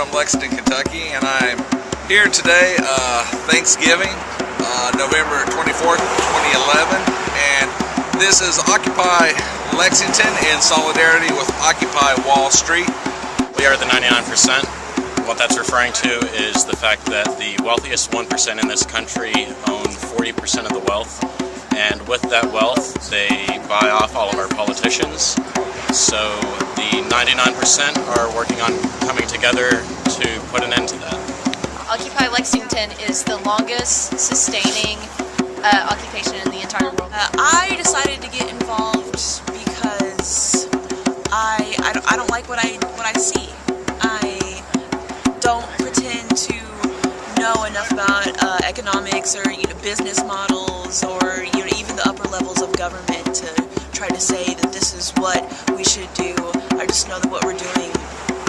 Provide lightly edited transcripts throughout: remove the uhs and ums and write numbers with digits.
from Lexington, Kentucky, and I'm here today, Thanksgiving, November 24th, 2011, and this is Occupy Lexington in solidarity with Occupy Wall Street. We are the 99%. What that's referring to is the fact that the wealthiest 1% in this country own 40% of the wealth, and with that wealth, they buy off all of our politicians. So the 99% are working on coming together to put an end to that. Occupy Lexington is the longest sustaining occupation in the entire world. I decided to get involved because I don't like what I see. I don't pretend to know enough about economics or business models or even the upper levels of government to try to say that this is what we should do. I just know that what we're doing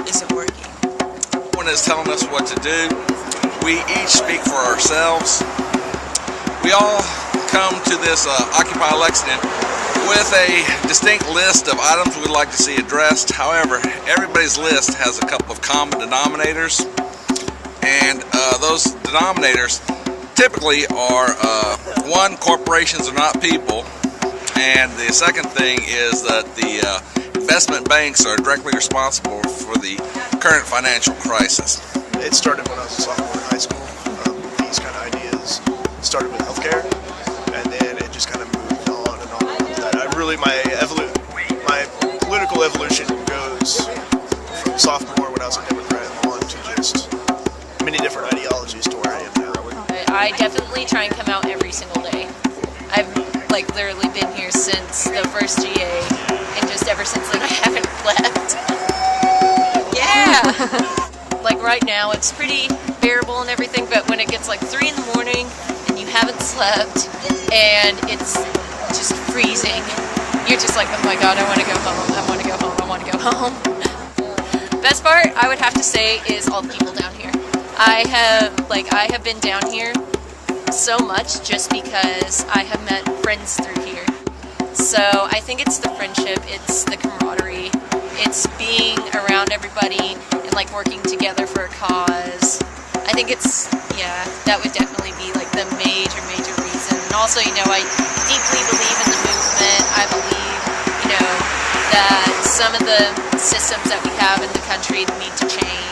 isn't working. No one is telling us what to do. We each speak for ourselves. We all come to this Occupy Lexington with a distinct list of items we'd like to see addressed. However, everybody's list has a couple of common denominators, and those denominators typically are one, corporations are not people, and the second thing is that the investment banks are directly responsible for the current financial crisis. It started when I was a sophomore in high school. These kind of ideas started with healthcare, and then it just kind of moved on and on. My political evolution goes from sophomore when I was a Democrat on to just many different ideologies to where I am now. I definitely try and come out every single day. I've literally been here since the first GA, and just ever since then I haven't left. Yeah! Right now it's pretty bearable and everything, but when it gets 3 in the morning and you haven't slept and it's just freezing, you're just like, oh my god, I want to go home, I want to go home, I want to go home. Best part, I would have to say, is all the people down here. I have been down here so much just because I have met friends through here. So I think it's the friendship, it's the camaraderie, it's being around everybody and working together for a cause. I think that would definitely be the major reason. And also, I deeply believe in the movement. I believe, that some of the systems that we have in the country need to change.